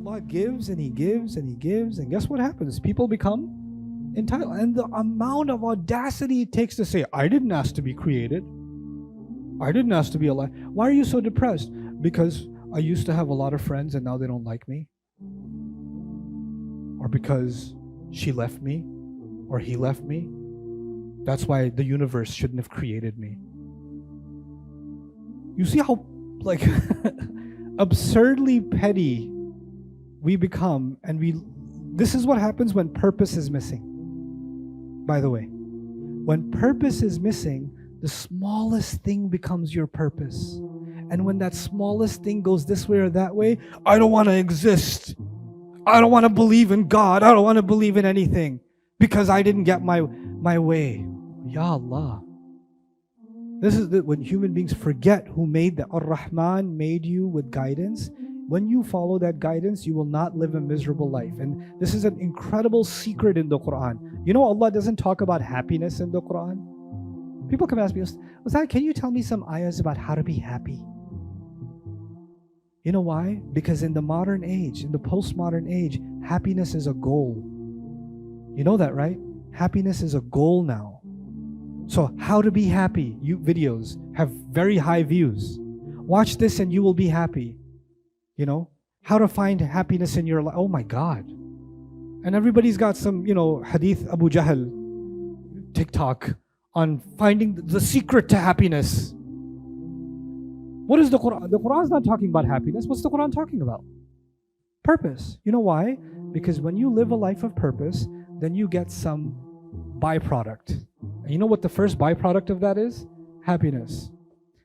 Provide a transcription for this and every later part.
Allah gives and He gives and He gives, and guess what happens? People become entitled. And the amount of audacity it takes to say, I didn't ask to be created. I didn't ask to be alive. Why are you so depressed? Because I used to have a lot of friends and now they don't like me. Or because she left me or he left me. That's why the universe shouldn't have created me. You see how like absurdly petty we become, and this is what happens when purpose is missing. By the way, when purpose is missing, the smallest thing becomes your purpose. And when that smallest thing goes this way or that way, I don't want to exist. I don't want to believe in God. I don't want to believe in anything because I didn't get my way. Ya Allah. This is when human beings forget who made the Ar-Rahman made you with guidance. When you follow that guidance, you will not live a miserable life. And this is an incredible secret in the Quran. You know, Allah doesn't talk about happiness in the Quran. People come ask me, Ustad, can you tell me some ayahs about how to be happy? You know why? Because in the modern age, in the postmodern age, happiness is a goal. You know that, right? Happiness is a goal now. So how to be happy, videos have very high views. Watch this and you will be happy. You know, how to find happiness in your life. Oh my God. And everybody's got some, Hadith Abu Jahl, TikTok, on finding the secret to happiness. What is the Quran? The Quran's not talking about happiness. What's the Quran talking about? Purpose. You know why? Because when you live a life of purpose, then you get some byproduct. And you know what the first byproduct of that is? Happiness.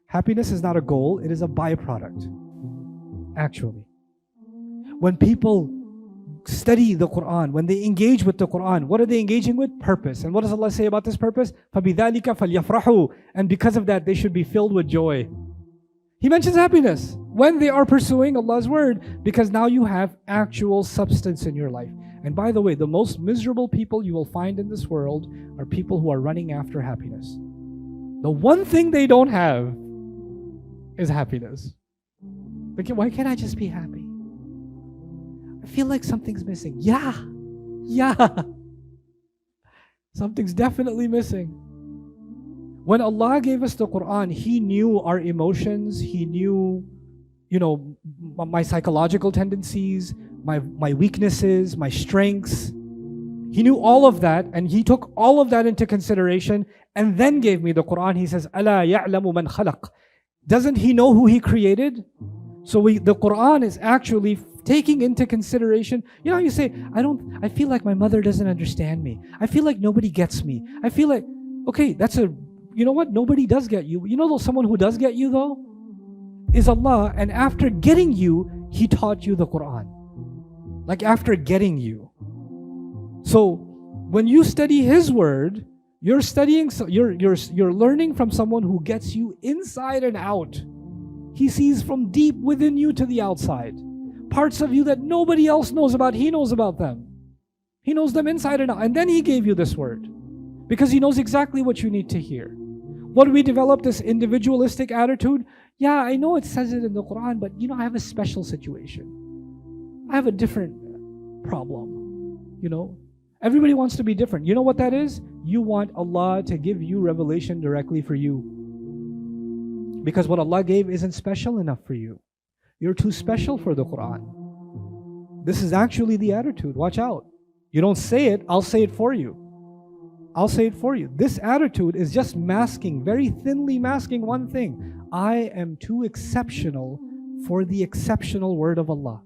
Happiness is not a goal, it is a byproduct. Actually. When people study the Quran, when they engage with the Quran, what are they engaging with? Purpose. And what does Allah say about this purpose? فَبِذَلِكَ فَلْيَفْرَحُوا. And because of that, they should be filled with joy. He mentions happiness when they are pursuing Allah's word, because now you have actual substance in your life. And by the way, the most miserable people you will find in this world are people who are running after happiness. The one thing they don't have is happiness. Like, why can't I just be happy? I feel like something's missing. Yeah. Something's definitely missing. When Allah gave us the Quran, He knew our emotions. He knew, my psychological tendencies, my weaknesses, my strengths. He knew all of that, and He took all of that into consideration and then gave me the Quran. He says, أَلَا يَعْلَمُ مَنْ خَلَقَ. Doesn't He know who He created? So the Quran is actually taking into consideration. You say, I feel like my mother doesn't understand me. I feel like nobody gets me. I feel like, okay, you know what? Nobody does get you. You know someone who does get you though? Is Allah. And after getting you, He taught you the Quran. Like after getting you. So when you study His word, you're learning from someone who gets you inside and out. He sees from deep within you to the outside. Parts of you that nobody else knows about, He knows about them. He knows them inside and out. And then He gave you this word. Because He knows exactly what you need to hear. What do we develop? This individualistic attitude? Yeah, I know it says it in the Quran, but I have a special situation. I have a different problem. Everybody wants to be different. You know what that is? You want Allah to give you revelation directly for you. Because what Allah gave isn't special enough for you. You're too special for the Quran. This is actually the attitude. Watch out. You don't say it, I'll say it for you. I'll say it for you. This attitude is just masking, very thinly masking one thing. I am too exceptional for the exceptional word of Allah.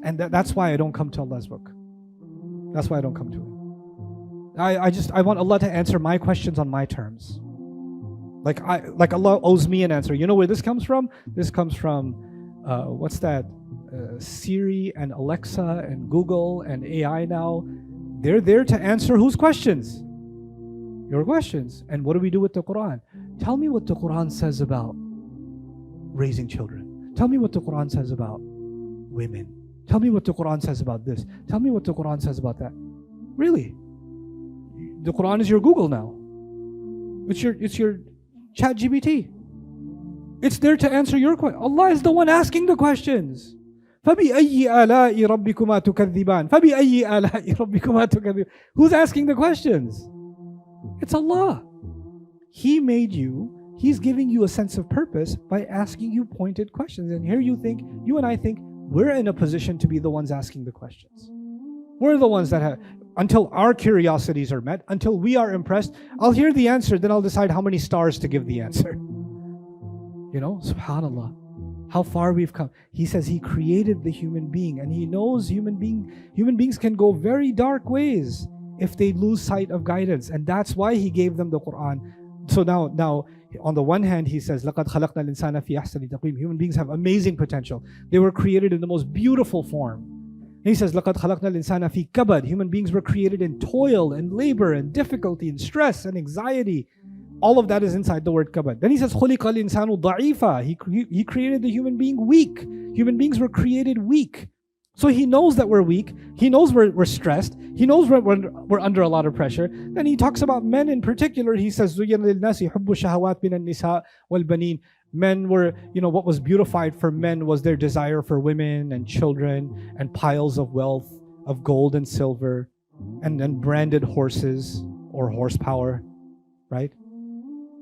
And that's why I don't come to Allah's book. That's why I don't come to it. I want Allah to answer my questions on my terms. Like Allah owes me an answer. You know where this comes from? This comes from, what's that? Siri and Alexa and Google and AI now. They're there to answer whose questions? Your questions. And what do we do with the Quran? Tell me what the Quran says about raising children. Tell me what the Quran says about women. Tell me what the Quran says about this. Tell me what the Quran says about that. Really? The Quran is your Google now. It's your ChatGPT. It's there to answer your question. Allah is the one asking the questions. فَبِأَيِّ آلَاءِ رَبِّكُمَا تُكَذِّبَانِ فَبِأَيِّ آلَاءِ رَبِّكُمَا تُكَذِّبَانِ. Who's asking the questions? It's Allah. He made you. He's giving you a sense of purpose by asking you pointed questions. And here you and I think, we're in a position to be the ones asking the questions. We're the ones that have, until our curiosities are met, until we are impressed, I'll hear the answer, then I'll decide how many stars to give the answer. Subhanallah. How far we've come. He says He created the human being, and He knows human beings can go very dark ways if they lose sight of guidance. And that's why He gave them the Quran. So now on the one hand, He says, لَقَدْ خَلَقْنَا الْإِنسَانَ فِي أَحْسَنِ تَقْوِيمٍ. Human beings have amazing potential. They were created in the most beautiful form. And He says, لَقَدْ خَلَقْنَا الْإِنسَانَ فِي كَبَدٍ. Human beings were created in toil and labor and difficulty and stress and anxiety. All of that is inside the word kabad. Then He says, خُلِقَ الْإِنسَانُ ضَعِيفًا. He created the human being weak. Human beings were created weak. So He knows that we're weak. He knows we're stressed. He knows we're under a lot of pressure. Then He talks about men in particular. He says, زُيَّنَ لِلنَّاسِ حُبُّ الشَّهَوَاتِ مِنَ النِّسَاءِ وَالْبَنِينَ. Men were, what was beautified for men was their desire for women and children and piles of wealth, of gold and silver, and then branded horses or horsepower, right?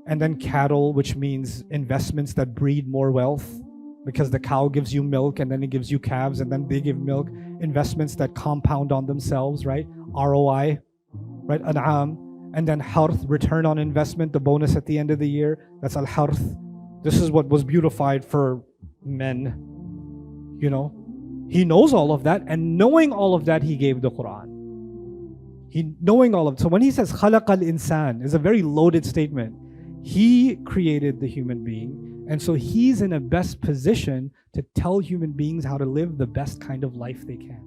And then cattle, which means investments that breed more wealth, because the cow gives you milk and then it gives you calves and then they give milk. Investments that compound on themselves, right? ROI, right? An'am. And then harth, return on investment, the bonus at the end of the year. That's al-harth. This is what was beautified for men. He knows all of that, and knowing all of that, He gave the Quran. Knowing all of it. So when He says خَلَقَ الْإِنسَانِ, is a very loaded statement. He created the human being, and so He's in a best position to tell human beings how to live the best kind of life they can.